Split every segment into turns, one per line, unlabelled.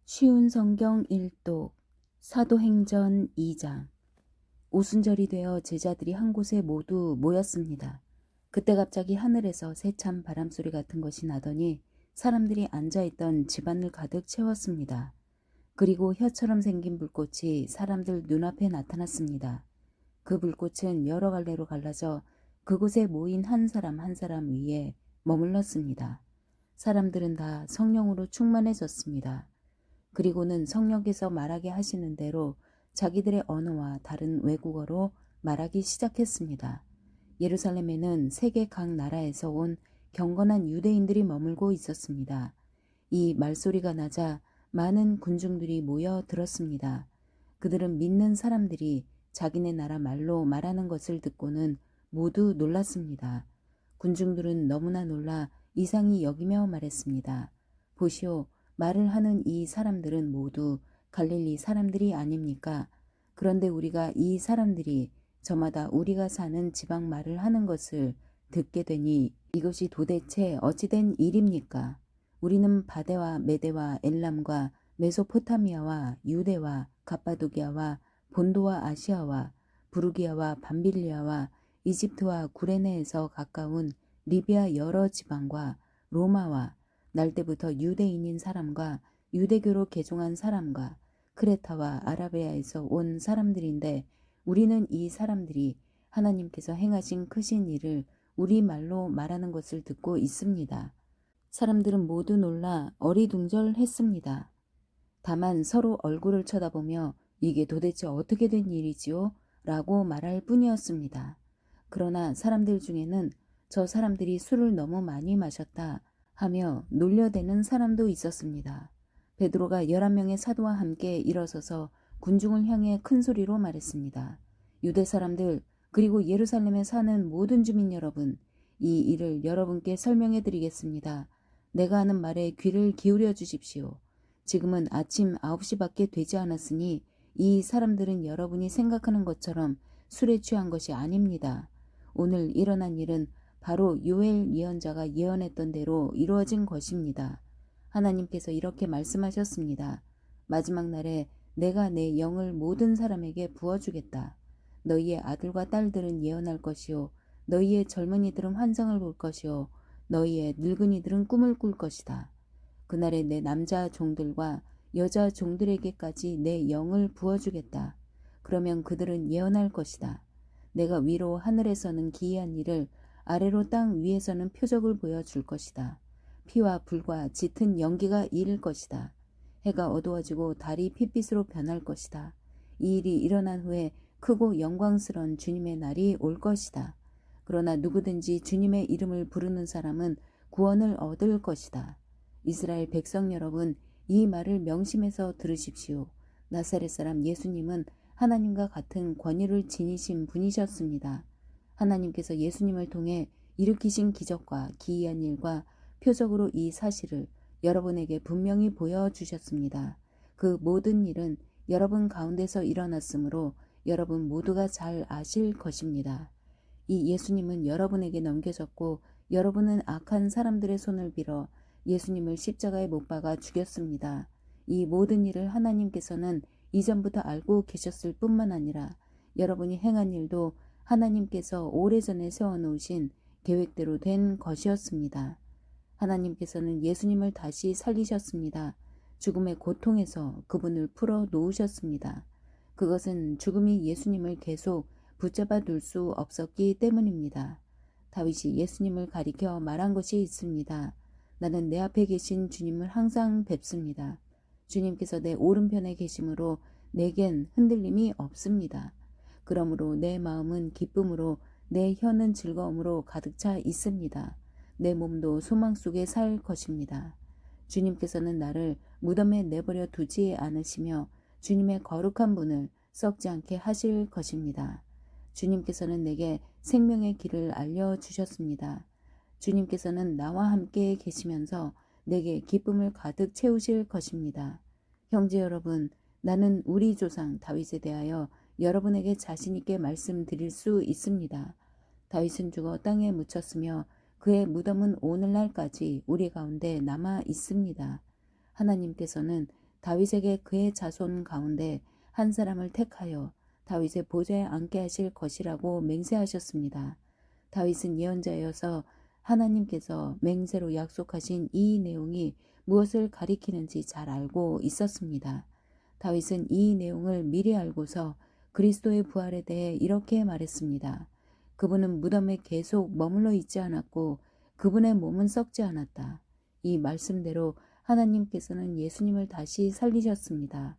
쉬운 성경 1독 사도행전 2장. 오순절이 되어 제자들이 한 곳에 모두 모였습니다. 그때 갑자기 하늘에서 세찬 바람소리 같은 것이 나더니 사람들이 앉아있던 집안을 가득 채웠습니다. 그리고 혀처럼 생긴 불꽃이 사람들 눈앞에 나타났습니다. 그 불꽃은 여러 갈래로 갈라져 그곳에 모인 한 사람 한 사람 위에 머물렀습니다. 사람들은 다 성령으로 충만해졌습니다. 그리고는 성령께서 말하게 하시는 대로 자기들의 언어와 다른 외국어로 말하기 시작했습니다. 예루살렘에는 세계 각 나라에서 온 경건한 유대인들이 머물고 있었습니다. 이 말소리가 나자 많은 군중들이 모여 들었습니다. 그들은 믿는 사람들이 자기네 나라 말로 말하는 것을 듣고는 모두 놀랐습니다. 군중들은 너무나 놀라 이상히 여기며 말했습니다. 보시오, 말을 하는 이 사람들은 모두 갈릴리 사람들이 아닙니까? 그런데 우리가 이 사람들이 저마다 우리가 사는 지방 말을 하는 것을 듣게 되니 이것이 도대체 어찌된 일입니까? 우리는 바데와 메데와 엘람과 메소포타미아와 유대와 갑바도기아와 본도와 아시아와 부르기아와 밤빌리아와 이집트와 구레네에서 가까운 리비아 여러 지방과 로마와 날 때부터 유대인인 사람과 유대교로 개종한 사람과 크레타와 아라비아에서 온 사람들인데 우리는 이 사람들이 하나님께서 행하신 크신 일을 우리 말로 말하는 것을 듣고 있습니다. 사람들은 모두 놀라 어리둥절했습니다. 다만 서로 얼굴을 쳐다보며 이게 도대체 어떻게 된 일이지요? 라고 말할 뿐이었습니다. 그러나 사람들 중에는 저 사람들이 술을 너무 많이 마셨다 하며 놀려대는 사람도 있었습니다. 베드로가 11명의 사도와 함께 일어서서 군중을 향해 큰 소리로 말했습니다. 유대 사람들 그리고 예루살렘에 사는 모든 주민 여러분, 이 일을 여러분께 설명해 드리겠습니다. 내가 하는 말에 귀를 기울여 주십시오. 지금은 아침 9시밖에 되지 않았으니 이 사람들은 여러분이 생각하는 것처럼 술에 취한 것이 아닙니다. 오늘 일어난 일은 바로 요엘 예언자가 예언했던 대로 이루어진 것입니다. 하나님께서 이렇게 말씀하셨습니다. 마지막 날에 내가 내 영을 모든 사람에게 부어주겠다. 너희의 아들과 딸들은 예언할 것이요 너희의 젊은이들은 환상을 볼 것이요 너희의 늙은이들은 꿈을 꿀 것이다. 그날에 내 남자 종들과 여자 종들에게까지 내 영을 부어주겠다. 그러면 그들은 예언할 것이다. 내가 위로 하늘에서는 기이한 일을 아래로 땅 위에서는 표적을 보여줄 것이다. 피와 불과 짙은 연기가 이를 것이다. 해가 어두워지고 달이 핏빛으로 변할 것이다. 이 일이 일어난 후에 크고 영광스러운 주님의 날이 올 것이다. 그러나 누구든지 주님의 이름을 부르는 사람은 구원을 얻을 것이다. 이스라엘 백성 여러분, 이 말을 명심해서 들으십시오. 나사렛 사람 예수님은 하나님과 같은 권위를 지니신 분이셨습니다. 하나님께서 예수님을 통해 일으키신 기적과 기이한 일과 표적으로 이 사실을 여러분에게 분명히 보여주셨습니다. 그 모든 일은 여러분 가운데서 일어났으므로 여러분 모두가 잘 아실 것입니다. 이 예수님은 여러분에게 넘겨졌고 여러분은 악한 사람들의 손을 빌어 예수님을 십자가에 못 박아 죽였습니다. 이 모든 일을 하나님께서는 이전부터 알고 계셨을 뿐만 아니라 여러분이 행한 일도 하나님께서 오래전에 세워놓으신 계획대로 된 것이었습니다. 하나님께서는 예수님을 다시 살리셨습니다. 죽음의 고통에서 그분을 풀어 놓으셨습니다. 그것은 죽음이 예수님을 계속 붙잡아 둘 수 없었기 때문입니다. 다윗이 예수님을 가리켜 말한 것이 있습니다. 나는 내 앞에 계신 주님을 항상 뵙습니다. 주님께서 내 오른편에 계심으로 내겐 흔들림이 없습니다. 그러므로 내 마음은 기쁨으로 내 혀는 즐거움으로 가득 차 있습니다. 내 몸도 소망 속에 살 것입니다. 주님께서는 나를 무덤에 내버려 두지 않으시며 주님의 거룩한 분을 썩지 않게 하실 것입니다. 주님께서는 내게 생명의 길을 알려주셨습니다. 주님께서는 나와 함께 계시면서 내게 기쁨을 가득 채우실 것입니다. 형제 여러분, 나는 우리 조상 다윗에 대하여 여러분에게 자신 있게 말씀드릴 수 있습니다. 다윗은 죽어 땅에 묻혔으며 그의 무덤은 오늘날까지 우리 가운데 남아 있습니다. 하나님께서는 다윗에게 그의 자손 가운데 한 사람을 택하여 다윗의 보좌에 앉게 하실 것이라고 맹세하셨습니다. 다윗은 예언자여서 하나님께서 맹세로 약속하신 이 내용이 무엇을 가리키는지 잘 알고 있었습니다. 다윗은 이 내용을 미리 알고서 그리스도의 부활에 대해 이렇게 말했습니다. 그분은 무덤에 계속 머물러 있지 않았고 그분의 몸은 썩지 않았다. 이 말씀대로 하나님께서는 예수님을 다시 살리셨습니다.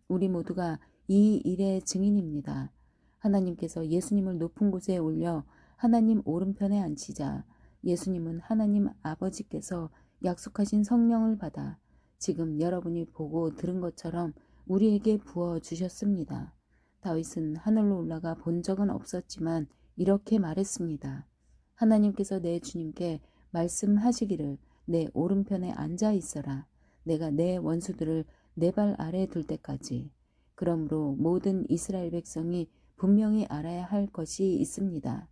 우리 모두가 이 일의 증인입니다. 하나님께서 예수님을 높은 곳에 올려 하나님 오른편에 앉히자 예수님은 하나님 아버지께서 약속하신 성령을 받아 지금 여러분이 보고 들은 것처럼 우리에게 부어 주셨습니다. 다윗은 하늘로 올라가 본 적은 없었지만 이렇게 말했습니다. 하나님께서 내 주님께 말씀하시기를 내 오른편에 앉아 있어라. 내가 내 원수들을 내 발 아래 둘 때까지. 그러므로 모든 이스라엘 백성이 분명히 알아야 할 것이 있습니다.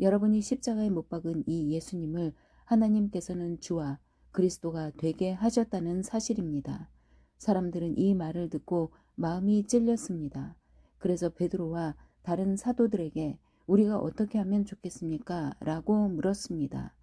여러분이 십자가에 못 박은 이 예수님을 하나님께서는 주와 그리스도가 되게 하셨다는 사실입니다. 사람들은 이 말을 듣고 마음이 찔렸습니다. 그래서 베드로와 다른 사도들에게 우리가 어떻게 하면 좋겠습니까? 라고 물었습니다.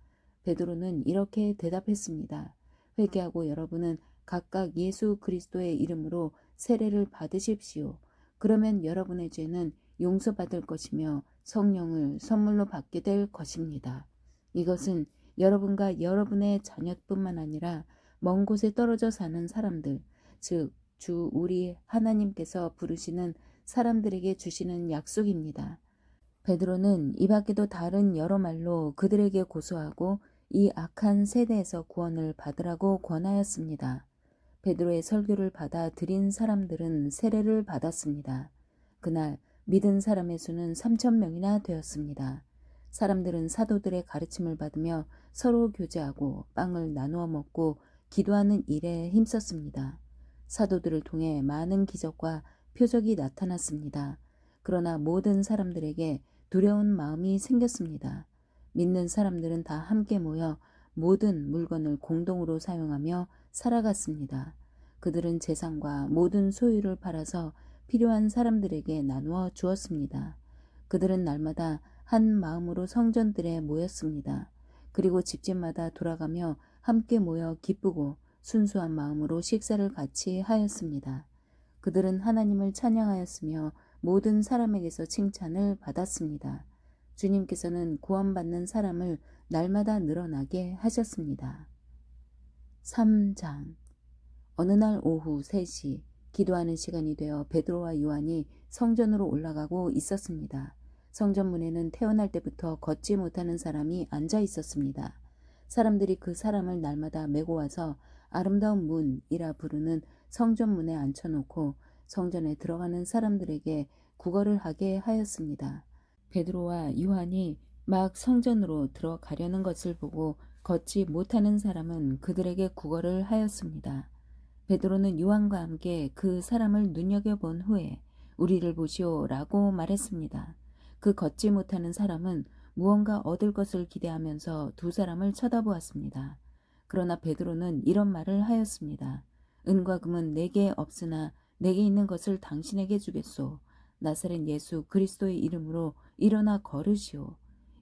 베드로는 이렇게 대답했습니다. 회개하고 여러분은 각각 예수 그리스도의 이름으로 세례를 받으십시오. 그러면 여러분의 죄는 용서받을 것이며 성령을 선물로 받게 될 것입니다. 이것은 여러분과 여러분의 자녀뿐만 아니라 먼 곳에 떨어져 사는 사람들, 즉 주 우리 하나님께서 부르시는 사람들에게 주시는 약속입니다. 베드로는 이 밖에도 다른 여러 말로 그들에게 고소하고 이 악한 세대에서 구원을 받으라고 권하였습니다. 베드로의 설교를 받아들인 사람들은 세례를 받았습니다. 그날 믿은 사람의 수는 3,000명이나 되었습니다. 사람들은 사도들의 가르침을 받으며 서로 교제하고 빵을 나누어 먹고 기도하는 일에 힘썼습니다. 사도들을 통해 많은 기적과 표적이 나타났습니다. 그러나 모든 사람들에게 두려운 마음이 생겼습니다. 믿는 사람들은 다 함께 모여 모든 물건을 공동으로 사용하며 살아갔습니다. 그들은 재산과 모든 소유를 팔아서 필요한 사람들에게 나누어 주었습니다. 그들은 날마다 한 마음으로 성전들에 모였습니다. 그리고 집집마다 돌아가며 함께 모여 기쁘고 순수한 마음으로 식사를 같이 하였습니다. 그들은 하나님을 찬양하였으며 모든 사람에게서 칭찬을 받았습니다. 주님께서는 구원받는 사람을 날마다 늘어나게 하셨습니다. 3장. 어느 날 오후 3시 기도하는 시간이 되어 베드로와 요한이 성전으로 올라가고 있었습니다. 성전 문에는 태어날 때부터 걷지 못하는 사람이 앉아 있었습니다. 사람들이 그 사람을 날마다 메고 와서 아름다운 문이라 부르는 성전 문에 앉혀놓고 성전에 들어가는 사람들에게 구걸을 하게 하였습니다. 베드로와 요한이 막 성전으로 들어가려는 것을 보고 걷지 못하는 사람은 그들에게 구걸을 하였습니다. 베드로는 요한과 함께 그 사람을 눈여겨본 후에 우리를 보시오 라고 말했습니다. 그 걷지 못하는 사람은 무언가 얻을 것을 기대하면서 두 사람을 쳐다보았습니다. 그러나 베드로는 이런 말을 하였습니다. 은과 금은 내게 없으나 내게 있는 것을 당신에게 주겠소. 나사렛 예수 그리스도의 이름으로 일어나 걸으시오.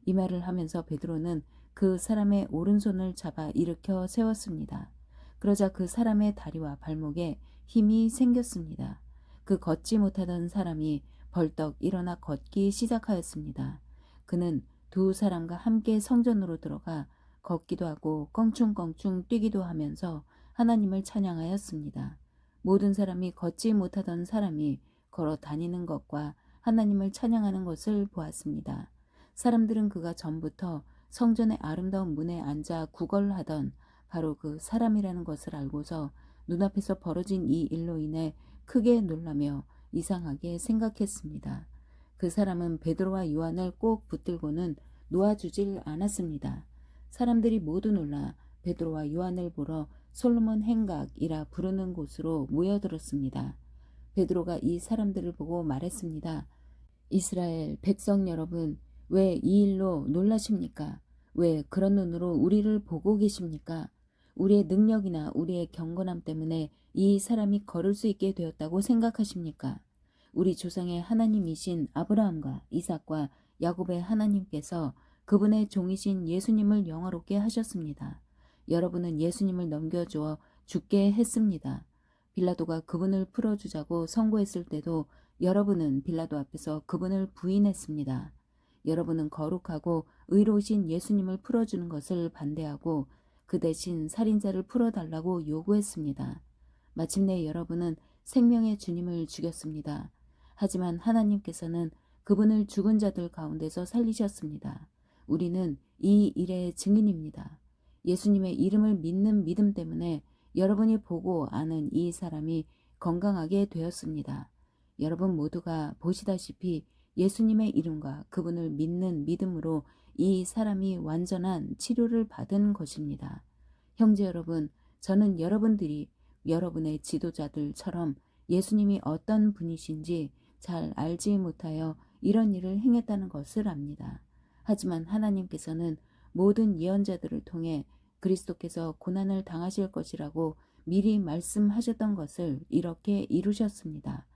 이 말을 하면서 베드로는 그 사람의 오른손을 잡아 일으켜 세웠습니다. 그러자 그 사람의 다리와 발목에 힘이 생겼습니다. 그 걷지 못하던 사람이 벌떡 일어나 걷기 시작하였습니다. 그는 두 사람과 함께 성전으로 들어가 걷기도 하고 껑충껑충 뛰기도 하면서 하나님을 찬양하였습니다. 모든 사람이 걷지 못하던 사람이 걸어 다니는 것과 하나님을 찬양하는 것을 보았습니다. 사람들은 그가 전부터 성전의 아름다운 문에 앉아 구걸하던 바로 그 사람이라는 것을 알고서 눈앞에서 벌어진 이 일로 인해 크게 놀라며 이상하게 생각했습니다. 그 사람은 베드로와 요한을 꼭 붙들고는 놓아주질 않았습니다. 사람들이 모두 놀라 베드로와 요한을 보러 솔로몬 행각이라 부르는 곳으로 모여들었습니다. 베드로가 이 사람들을 보고 말했습니다. 이스라엘 백성 여러분, 왜 이 일로 놀라십니까? 왜 그런 눈으로 우리를 보고 계십니까? 우리의 능력이나 우리의 경건함 때문에 이 사람이 걸을 수 있게 되었다고 생각하십니까? 우리 조상의 하나님이신 아브라함과 이삭과 야곱의 하나님께서 그분의 종이신 예수님을 영화롭게 하셨습니다. 여러분은 예수님을 넘겨주어 죽게 했습니다. 빌라도가 그분을 풀어주자고 선고했을 때도 여러분은 빌라도 앞에서 그분을 부인했습니다. 여러분은 거룩하고 의로우신 예수님을 풀어주는 것을 반대하고 그 대신 살인자를 풀어달라고 요구했습니다. 마침내 여러분은 생명의 주님을 죽였습니다. 하지만 하나님께서는 그분을 죽은 자들 가운데서 살리셨습니다. 우리는 이 일의 증인입니다. 예수님의 이름을 믿는 믿음 때문에 여러분이 보고 아는 이 사람이 건강하게 되었습니다. 여러분 모두가 보시다시피 예수님의 이름과 그분을 믿는 믿음으로 이 사람이 완전한 치료를 받은 것입니다. 형제 여러분, 저는 여러분들이 여러분의 지도자들처럼 예수님이 어떤 분이신지 잘 알지 못하여 이런 일을 행했다는 것을 압니다. 하지만 하나님께서는 모든 예언자들을 통해 그리스도께서 고난을 당하실 것이라고 미리 말씀하셨던 것을 이렇게 이루셨습니다.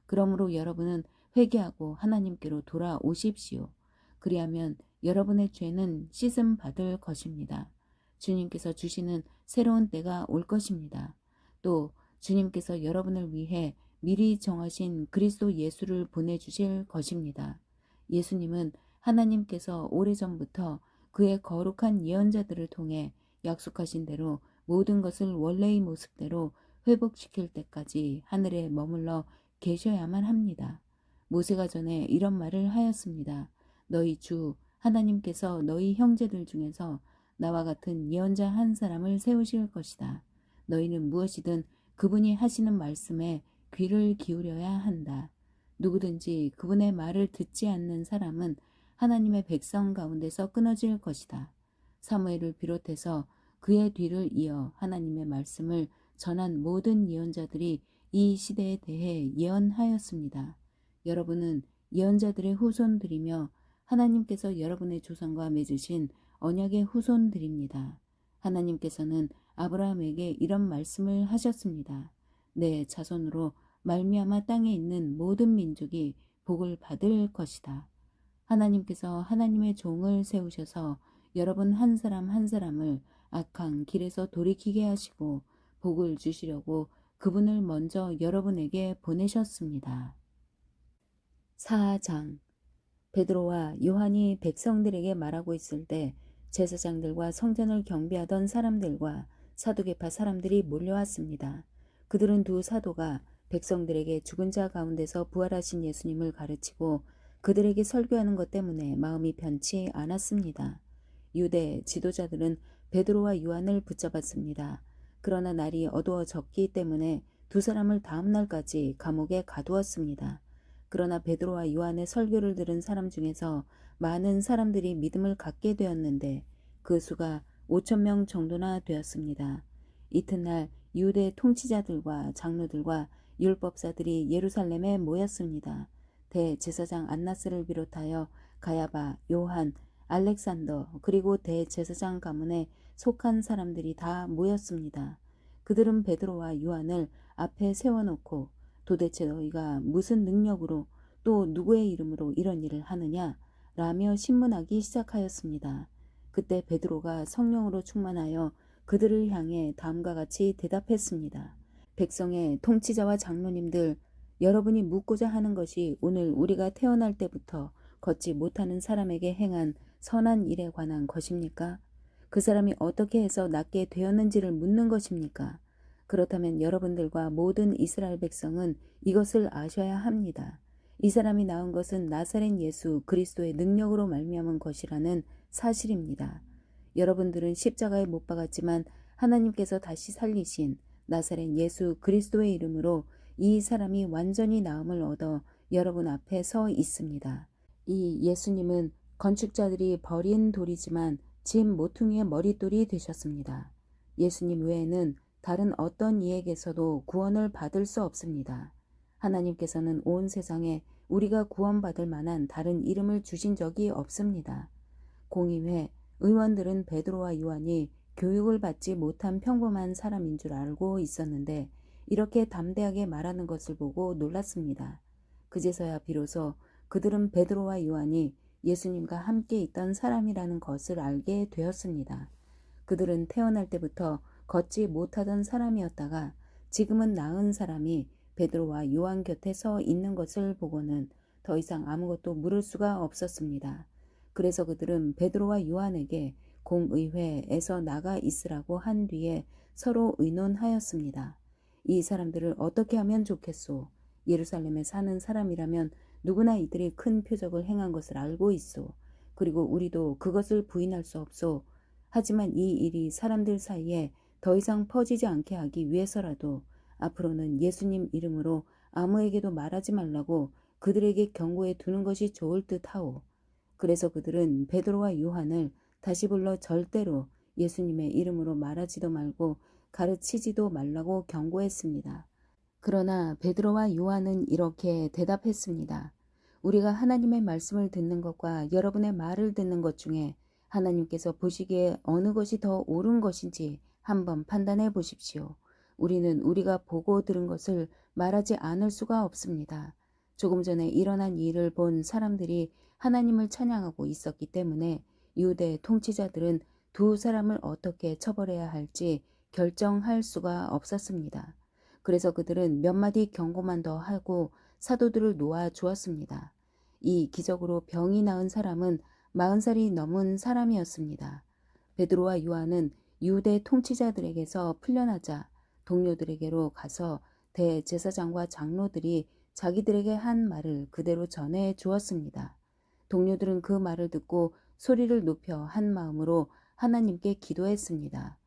그러므로 여러분은 회개하고 하나님께로 돌아오십시오. 그리하면 여러분의 죄는 씻음 받을 것입니다. 주님께서 주시는 새로운 때가 올 것입니다. 또 주님께서 여러분을 위해 미리 정하신 그리스도 예수를 보내주실 것입니다. 예수님은 하나님께서 오래전부터 그의 거룩한 예언자들을 통해 약속하신 대로 모든 것을 원래의 모습대로 회복시킬 때까지 하늘에 머물러 계셔야만 합니다. 모세가 전에 이런 말을 하였습니다. 너희 주 하나님께서 너희 형제들 중에서 나와 같은 예언자 한 사람을 세우실 것이다. 너희는 무엇이든 그분이 하시는 말씀에 귀를 기울여야 한다. 누구든지 그분의 말을 듣지 않는 사람은 하나님의 백성 가운데서 끊어질 것이다. 사무엘을 비롯해서 그의 뒤를 이어 하나님의 말씀을 전한 모든 예언자들이 이 시대에 대해 예언하였습니다. 여러분은 예언자들의 후손들이며 하나님께서 여러분의 조상과 맺으신 언약의 후손들입니다. 하나님께서는 아브라함에게 이런 말씀을 하셨습니다. 내 자손으로 말미암아 땅에 있는 모든 민족이 복을 받을 것이다. 하나님께서 하나님의 종을 세우셔서 여러분 한 사람 한 사람을 악한 길에서 돌이키게 하시고 복을 주시려고 그분을 먼저 여러분에게 보내셨습니다. 4장 베드로와 요한이 백성들에게 말하고 있을 때 제사장들과 성전을 경비하던 사람들과 사두개파 사람들이 몰려왔습니다. 그들은 두 사도가 백성들에게 죽은 자 가운데서 부활하신 예수님을 가르치고 그들에게 설교하는 것 때문에 마음이 편치 않았습니다. 유대 지도자들은 베드로와 요한을 붙잡았습니다. 그러나 날이 어두워졌기 때문에 두 사람을 다음 날까지 감옥에 가두었습니다. 그러나 베드로와 요한의 설교를 들은 사람 중에서 많은 사람들이 믿음을 갖게 되었는데 그 수가 5,000명 정도나 되었습니다. 이튿날 유대 통치자들과 장로들과 율법사들이 예루살렘에 모였습니다. 대제사장 안나스를 비롯하여 가야바, 요한, 알렉산더 그리고 대제사장 가문에 속한 사람들이 다 모였습니다. 그들은 베드로와 요한을 앞에 세워놓고 도대체 너희가 무슨 능력으로 또 누구의 이름으로 이런 일을 하느냐? 라며 신문하기 시작하였습니다. 그때 베드로가 성령으로 충만하여 그들을 향해 다음과 같이 대답했습니다. 백성의 통치자와 장로님들, 여러분이 묻고자 하는 것이 오늘 우리가 태어날 때부터 걷지 못하는 사람에게 행한 선한 일에 관한 것입니까? 그 사람이 어떻게 해서 낫게 되었는지를 묻는 것입니까? 그렇다면 여러분들과 모든 이스라엘 백성은 이것을 아셔야 합니다. 이 사람이 나온 것은 나사렛 예수 그리스도의 능력으로 말미암은 것이라는 사실입니다. 여러분들은 십자가에 못 박았지만 하나님께서 다시 살리신 나사렛 예수 그리스도의 이름으로 이 사람이 완전히 나음을 얻어 여러분 앞에 서 있습니다. 이 예수님은 건축자들이 버린 돌이지만 집 모퉁이의 머릿돌이 되셨습니다. 예수님 외에는 다른 어떤 이에게서도 구원을 받을 수 없습니다. 하나님께서는 온 세상에 우리가 구원받을 만한 다른 이름을 주신 적이 없습니다. 공의회 의원들은 베드로와 요한이 교육을 받지 못한 평범한 사람인 줄 알고 있었는데 이렇게 담대하게 말하는 것을 보고 놀랐습니다. 그제서야 비로소 그들은 베드로와 요한이 예수님과 함께 있던 사람이라는 것을 알게 되었습니다. 그들은 태어날 때부터 걷지 못하던 사람이었다가 지금은 나은 사람이 베드로와 요한 곁에 서 있는 것을 보고는 더 이상 아무것도 물을 수가 없었습니다. 그래서 그들은 베드로와 요한에게 공의회에서 나가 있으라고 한 뒤에 서로 의논하였습니다. 이 사람들을 어떻게 하면 좋겠소? 예루살렘에 사는 사람이라면 누구나 이들이 큰 표적을 행한 것을 알고 있소. 그리고 우리도 그것을 부인할 수 없소. 하지만 이 일이 사람들 사이에 더 이상 퍼지지 않게 하기 위해서라도 앞으로는 예수님 이름으로 아무에게도 말하지 말라고 그들에게 경고해 두는 것이 좋을 듯하오. 그래서 그들은 베드로와 요한을 다시 불러 절대로 예수님의 이름으로 말하지도 말고 가르치지도 말라고 경고했습니다. 그러나 베드로와 요한은 이렇게 대답했습니다. 우리가 하나님의 말씀을 듣는 것과 여러분의 말을 듣는 것 중에 하나님께서 보시기에 어느 것이 더 옳은 것인지 한번 판단해 보십시오. 우리는 우리가 보고 들은 것을 말하지 않을 수가 없습니다. 조금 전에 일어난 일을 본 사람들이 하나님을 찬양하고 있었기 때문에 유대 통치자들은 두 사람을 어떻게 처벌해야 할지 결정할 수가 없었습니다. 그래서 그들은 몇 마디 경고만 더 하고 사도들을 놓아 주었습니다. 이 기적으로 병이 나은 사람은 40살이 넘은 사람이었습니다. 베드로와 요한은 유대 통치자들에게서 풀려나자 동료들에게로 가서 대제사장과 장로들이 자기들에게 한 말을 그대로 전해 주었습니다. 동료들은 그 말을 듣고 소리를 높여 한 마음으로 하나님께 기도했습니다.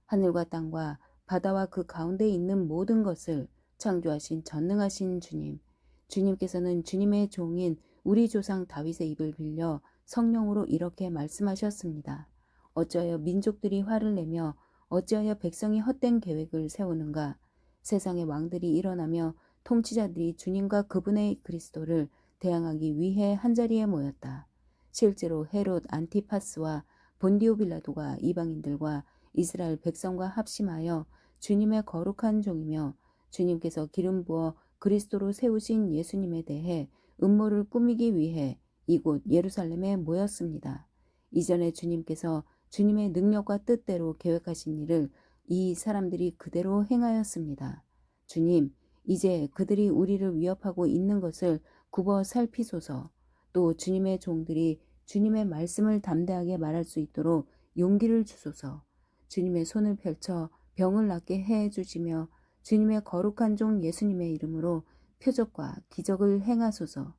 하늘과 땅과 바다와 그 가운데 있는 모든 것을 창조하신 전능하신 주님, 주님께서는 주님의 종인 우리 조상 다윗의 입을 빌려 성령으로 이렇게 말씀하셨습니다. 어찌하여 민족들이 화를 내며 어찌하여 백성이 헛된 계획을 세우는가? 세상의 왕들이 일어나며 통치자들이 주님과 그분의 그리스도를 대항하기 위해 한자리에 모였다. 실제로 헤롯 안티파스와 본디오 빌라도가 이방인들과 이스라엘 백성과 합심하여 주님의 거룩한 종이며 주님께서 기름 부어 그리스도로 세우신 예수님에 대해 음모를 꾸미기 위해 이곳 예루살렘에 모였습니다. 이전에 주님께서 주님의 능력과 뜻대로 계획하신 일을 이 사람들이 그대로 행하였습니다. 주님, 이제 그들이 우리를 위협하고 있는 것을 굽어 살피소서. 또 주님의 종들이 주님의 말씀을 담대하게 말할 수 있도록 용기를 주소서. 주님의 손을 펼쳐 병을 낫게 해 주시며 주님의 거룩한 종 예수님의 이름으로 표적과 기적을 행하소서.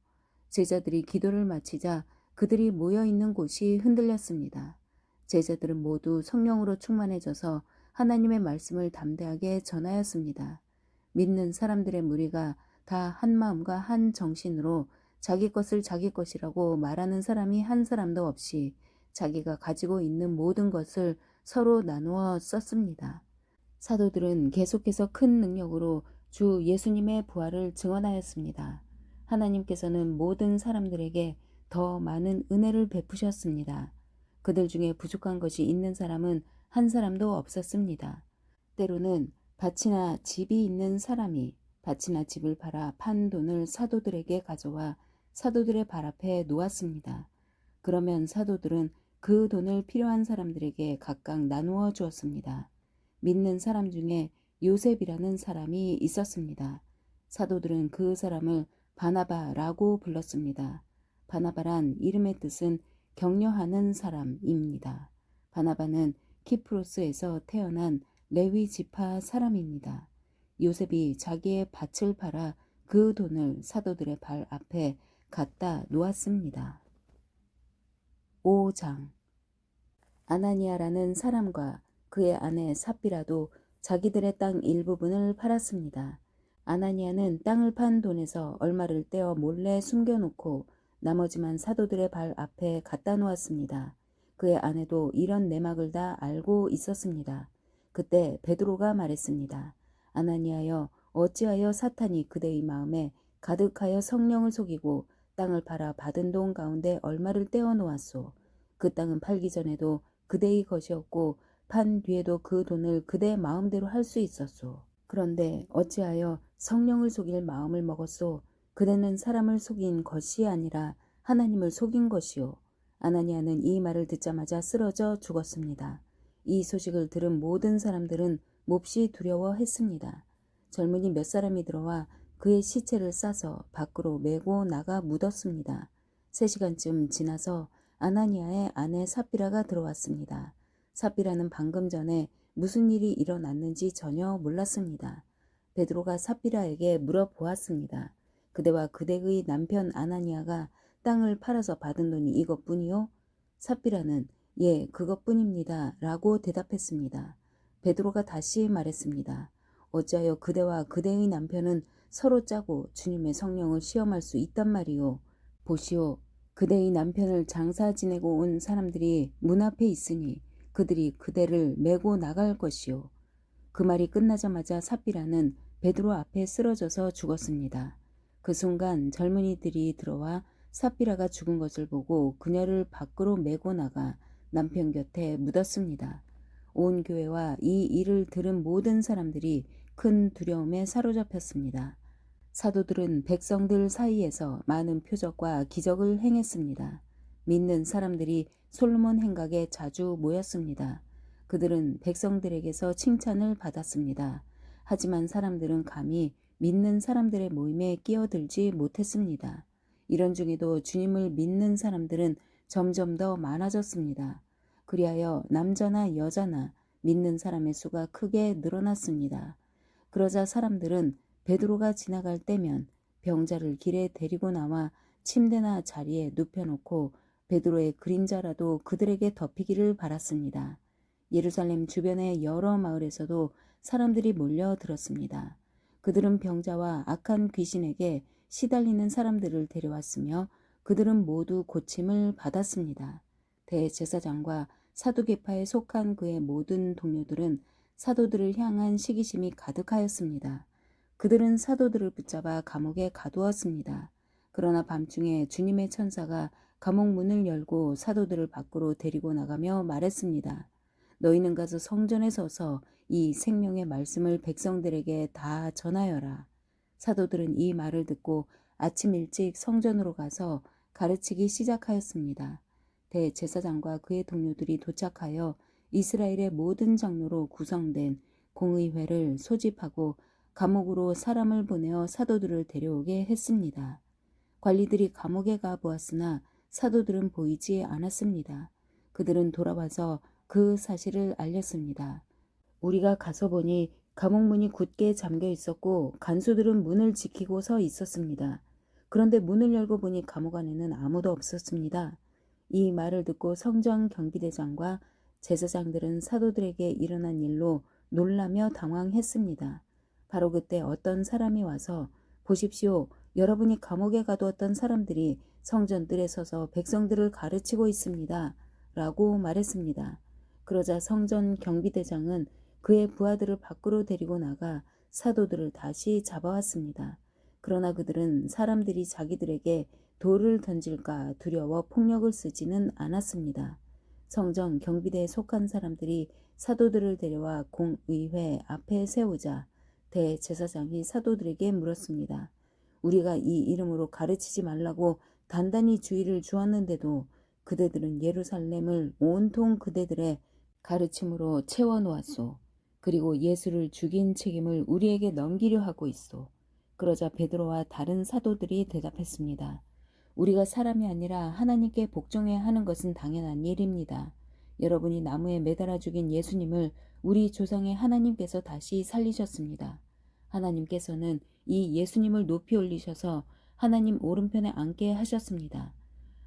제자들이 기도를 마치자 그들이 모여 있는 곳이 흔들렸습니다. 제자들은 모두 성령으로 충만해져서 하나님의 말씀을 담대하게 전하였습니다. 믿는 사람들의 무리가 다 한 마음과 한 정신으로 자기 것을 자기 것이라고 말하는 사람이 한 사람도 없이 자기가 가지고 있는 모든 것을 서로 나누어 썼습니다. 사도들은 계속해서 큰 능력으로 주 예수님의 부활을 증언하였습니다. 하나님께서는 모든 사람들에게 더 많은 은혜를 베푸셨습니다. 그들 중에 부족한 것이 있는 사람은 한 사람도 없었습니다. 때로는 밭이나 집이 있는 사람이 밭이나 집을 팔아 판 돈을 사도들에게 가져와 사도들의 발 앞에 놓았습니다. 그러면 사도들은 그 돈을 필요한 사람들에게 각각 나누어 주었습니다. 믿는 사람 중에 요셉이라는 사람이 있었습니다. 사도들은 그 사람을 바나바라고 불렀습니다. 바나바란 이름의 뜻은 격려하는 사람입니다. 바나바는 키프로스에서 태어난 레위 지파 사람입니다. 요셉이 자기의 밭을 팔아 그 돈을 사도들의 발 앞에 갖다 놓았습니다. 5장 아나니아라는 사람과 그의 아내 삽비라도 자기들의 땅 일부분을 팔았습니다. 아나니아는 땅을 판 돈에서 얼마를 떼어 몰래 숨겨놓고 나머지만 사도들의 발 앞에 갖다 놓았습니다. 그의 아내도 이런 내막을 다 알고 있었습니다. 그때 베드로가 말했습니다. 아나니아여, 어찌하여 사탄이 그대의 마음에 가득하여 성령을 속이고 땅을 팔아 받은 돈 가운데 얼마를 떼어 놓았소. 그 땅은 팔기 전에도 그대의 것이었고 판 뒤에도 그 돈을 그대 마음대로 할 수 있었소. 그런데 어찌하여 성령을 속일 마음을 먹었소. 그대는 사람을 속인 것이 아니라 하나님을 속인 것이요. 아나니아는 이 말을 듣자마자 쓰러져 죽었습니다. 이 소식을 들은 모든 사람들은 몹시 두려워했습니다. 젊은이 몇 사람이 들어와 그의 시체를 싸서 밖으로 메고 나가 묻었습니다. 3시간쯤 지나서 아나니아의 아내 삽비라가 들어왔습니다. 삽비라는 방금 전에 무슨 일이 일어났는지 전혀 몰랐습니다. 베드로가 삽비라에게 물어보았습니다. 그대와 그대의 남편 아나니아가 땅을 팔아서 받은 돈이 이것뿐이요? 삽비라는 예, 그것뿐입니다. 라고 대답했습니다. 베드로가 다시 말했습니다. 어찌하여 그대와 그대의 남편은 서로 짜고 주님의 성령을 시험할 수 있단 말이오. 보시오. 그대의 남편을 장사 지내고 온 사람들이 문 앞에 있으니 그들이 그대를 메고 나갈 것이오. 그 말이 끝나자마자 삽비라는 베드로 앞에 쓰러져서 죽었습니다. 그 순간 젊은이들이 들어와 삽비라가 죽은 것을 보고 그녀를 밖으로 메고 나가 남편 곁에 묻었습니다. 온 교회와 이 일을 들은 모든 사람들이 큰 두려움에 사로잡혔습니다. 사도들은 백성들 사이에서 많은 표적과 기적을 행했습니다. 믿는 사람들이 솔로몬 행각에 자주 모였습니다. 그들은 백성들에게서 칭찬을 받았습니다. 하지만 사람들은 감히 믿는 사람들의 모임에 끼어들지 못했습니다. 이런 중에도 주님을 믿는 사람들은 점점 더 많아졌습니다. 그리하여 남자나 여자나 믿는 사람의 수가 크게 늘어났습니다. 그러자 사람들은 베드로가 지나갈 때면 병자를 길에 데리고 나와 침대나 자리에 눕혀놓고 베드로의 그림자라도 그들에게 덮이기를 바랐습니다. 예루살렘 주변의 여러 마을에서도 사람들이 몰려들었습니다. 그들은 병자와 악한 귀신에게 시달리는 사람들을 데려왔으며 그들은 모두 고침을 받았습니다. 대제사장과 사두개파에 속한 그의 모든 동료들은 사도들을 향한 시기심이 가득하였습니다. 그들은 사도들을 붙잡아 감옥에 가두었습니다. 그러나 밤중에 주님의 천사가 감옥 문을 열고 사도들을 밖으로 데리고 나가며 말했습니다. 너희는 가서 성전에 서서 이 생명의 말씀을 백성들에게 다 전하여라. 사도들은 이 말을 듣고 아침 일찍 성전으로 가서 가르치기 시작하였습니다. 대제사장과 그의 동료들이 도착하여 이스라엘의 모든 장로로 구성된 공의회를 소집하고 감옥으로 사람을 보내어 사도들을 데려오게 했습니다. 관리들이 감옥에 가 보았으나 사도들은 보이지 않았습니다. 그들은 돌아와서 그 사실을 알렸습니다. 우리가 가서 보니 감옥 문이 굳게 잠겨 있었고 간수들은 문을 지키고 서 있었습니다. 그런데 문을 열고 보니 감옥 안에는 아무도 없었습니다. 이 말을 듣고 성전 경비대장과 제사장들은 사도들에게 일어난 일로 놀라며 당황했습니다. 바로 그때 어떤 사람이 와서 보십시오. 여러분이 감옥에 가두었던 사람들이 성전 뜰에 서서 백성들을 가르치고 있습니다. 라고 말했습니다. 그러자 성전 경비대장은 그의 부하들을 밖으로 데리고 나가 사도들을 다시 잡아왔습니다. 그러나 그들은 사람들이 자기들에게 돌을 던질까 두려워 폭력을 쓰지는 않았습니다. 성전 경비대에 속한 사람들이 사도들을 데려와 공의회 앞에 세우자 대제사장이 사도들에게 물었습니다. 우리가 이 이름으로 가르치지 말라고 단단히 주의를 주었는데도 그대들은 예루살렘을 온통 그대들의 가르침으로 채워놓았소. 그리고 예수를 죽인 책임을 우리에게 넘기려 하고 있소. 그러자 베드로와 다른 사도들이 대답했습니다. 우리가 사람이 아니라 하나님께 복종해야 하는 것은 당연한 일입니다. 여러분이 나무에 매달아 죽인 예수님을 우리 조상의 하나님께서 다시 살리셨습니다. 하나님께서는 이 예수님을 높이 올리셔서 하나님 오른편에 앉게 하셨습니다.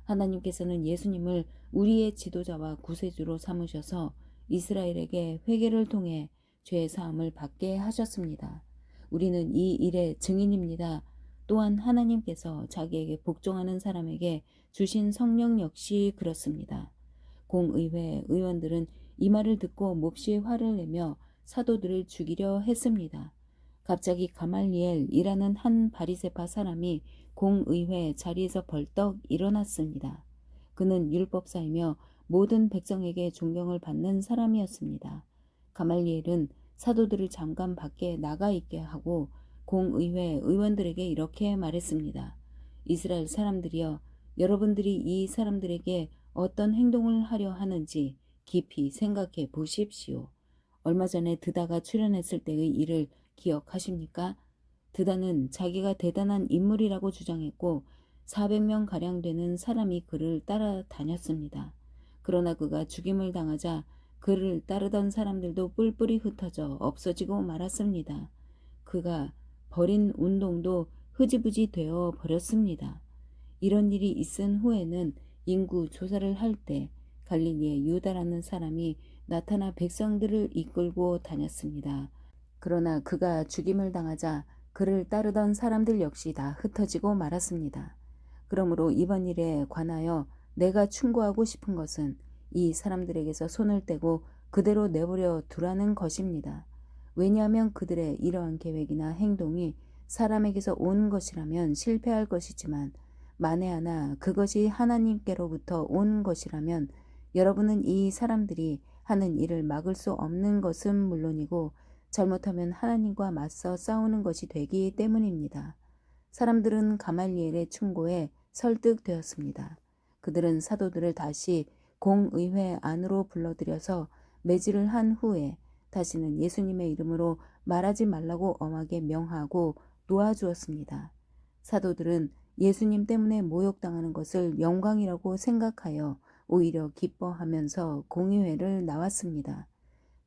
하나님께서는 예수님을 우리의 지도자와 구세주로 삼으셔서 이스라엘에게 회개를 통해 죄 사함을 받게 하셨습니다. 우리는 이 일의 증인입니다. 또한 하나님께서 자기에게 복종하는 사람에게 주신 성령 역시 그렇습니다. 공의회 의원들은 이 말을 듣고 몹시 화를 내며 사도들을 죽이려 했습니다. 갑자기 가말리엘이라는 한 바리새파 사람이 공의회 자리에서 벌떡 일어났습니다. 그는 율법사이며 모든 백성에게 존경을 받는 사람이었습니다. 가말리엘은 사도들을 잠깐 밖에 나가 있게 하고 공의회 의원들에게 이렇게 말했습니다. 이스라엘 사람들이여, 여러분들이 이 사람들에게 어떤 행동을 하려 하는지 깊이 생각해 보십시오. 얼마 전에 드다가 출연했을 때의 일을 기억하십니까? 드다는 자기가 대단한 인물이라고 주장했고 400명가량 되는 사람이 그를 따라다녔습니다. 그러나 그가 죽임을 당하자 그를 따르던 사람들도 뿔뿔이 흩어져 없어지고 말았습니다. 그가 벌인 운동도 흐지부지 되어 버렸습니다. 이런 일이 있은 후에는 인구 조사를 할 때 갈릴리의 유다라는 사람이 나타나 백성들을 이끌고 다녔습니다. 그러나 그가 죽임을 당하자 그를 따르던 사람들 역시 다 흩어지고 말았습니다. 그러므로 이번 일에 관하여 내가 충고하고 싶은 것은 이 사람들에게서 손을 떼고 그대로 내버려 두라는 것입니다. 왜냐하면 그들의 이러한 계획이나 행동이 사람에게서 온 것이라면 실패할 것이지만 만에 하나 그것이 하나님께로부터 온 것이라면 여러분은 이 사람들이 하는 일을 막을 수 없는 것은 물론이고 잘못하면 하나님과 맞서 싸우는 것이 되기 때문입니다. 사람들은 가말리엘의 충고에 설득되었습니다. 그들은 사도들을 다시 공의회 안으로 불러들여서 매질을 한 후에 다시는 예수님의 이름으로 말하지 말라고 엄하게 명하고 놓아주었습니다. 사도들은 예수님 때문에 모욕당하는 것을 영광이라고 생각하여 오히려 기뻐하면서 공의회를 나왔습니다.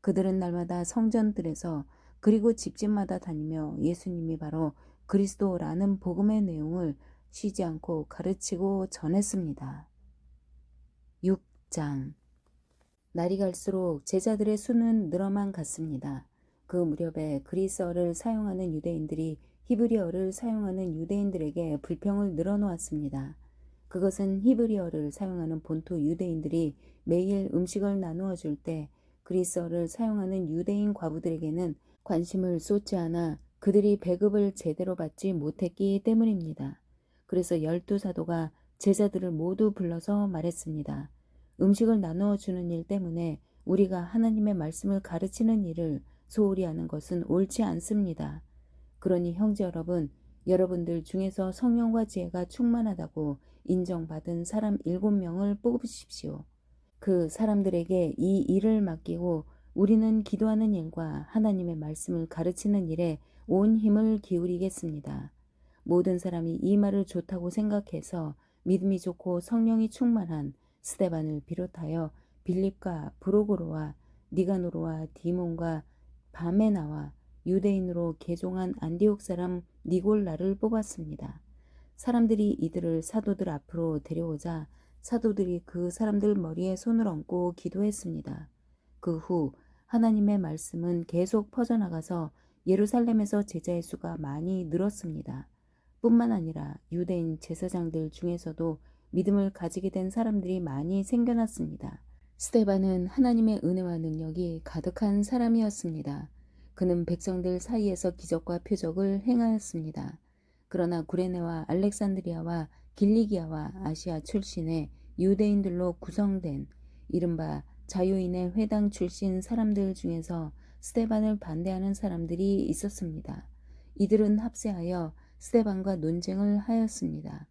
그들은 날마다 성전들에서 그리고 집집마다 다니며 예수님이 바로 그리스도라는 복음의 내용을 쉬지 않고 가르치고 전했습니다. 6장. 날이 갈수록 제자들의 수는 늘어만 갔습니다. 그 무렵에 그리스어를 사용하는 유대인들이 히브리어를 사용하는 유대인들에게 불평을 늘어놓았습니다. 그것은 히브리어를 사용하는 본토 유대인들이 매일 음식을 나누어 줄 때 그리스어를 사용하는 유대인 과부들에게는 관심을 쏟지 않아 그들이 배급을 제대로 받지 못했기 때문입니다. 그래서 12사도가 제자들을 모두 불러서 말했습니다. 음식을 나누어 주는 일 때문에 우리가 하나님의 말씀을 가르치는 일을 소홀히 하는 것은 옳지 않습니다. 그러니 형제 여러분, 여러분들 중에서 성령과 지혜가 충만하다고 인정받은 사람 7명을 뽑으십시오. 그 사람들에게 이 일을 맡기고 우리는 기도하는 일과 하나님의 말씀을 가르치는 일에 온 힘을 기울이겠습니다. 모든 사람이 이 말을 좋다고 생각해서 믿음이 좋고 성령이 충만한 스데반을 비롯하여 빌립과 브로고로와 니가노로와 디몬과 바메나와 유대인으로 개종한 안디옥 사람 니골라를 뽑았습니다. 사람들이 이들을 사도들 앞으로 데려오자 사도들이 그 사람들 머리에 손을 얹고 기도했습니다. 그 후 하나님의 말씀은 계속 퍼져나가서 예루살렘에서 제자의 수가 많이 늘었습니다. 뿐만 아니라 유대인 제사장들 중에서도 믿음을 가지게 된 사람들이 많이 생겨났습니다. 스데반은 하나님의 은혜와 능력이 가득한 사람이었습니다. 그는 백성들 사이에서 기적과 표적을 행하였습니다. 그러나 구레네와 알렉산드리아와 길리기아와 아시아 출신의 유대인들로 구성된 이른바 자유인의 회당 출신 사람들 중에서 스데반을 반대하는 사람들이 있었습니다. 이들은 합세하여 스데반과 논쟁을 하였습니다.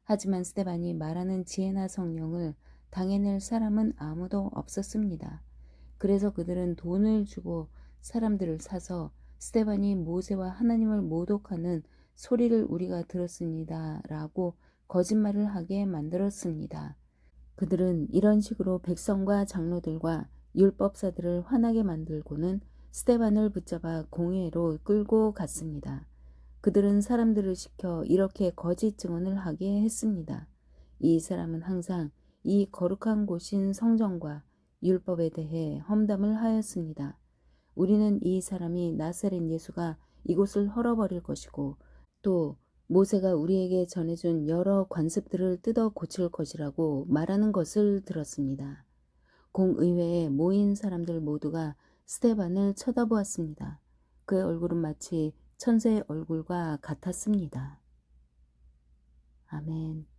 하지만 스데반이 말하는 지혜나 성령을 당해낼 사람은 아무도 없었습니다. 그래서 그들은 돈을 주고 사람들을 사서 스데반이 모세와 하나님을 모독하는 소리를 우리가 들었습니다. 라고 거짓말을 하게 만들었습니다. 그들은 이런 식으로 백성과 장로들과 율법사들을 화나게 만들고는 스데반을 붙잡아 공회로 끌고 갔습니다. 그들은 사람들을 시켜 이렇게 거짓 증언을 하게 했습니다. 이 사람은 항상 이 거룩한 곳인 성전과 율법에 대해 험담을 하였습니다. 우리는 이 사람이 나사렛 예수가 이곳을 헐어버릴 것이고 또 모세가 우리에게 전해준 여러 관습들을 뜯어 고칠 것이라고 말하는 것을 들었습니다. 공의회에 모인 사람들 모두가 스데반을 쳐다보았습니다. 그의 얼굴은 마치 천사의 얼굴과 같았습니다. 아멘.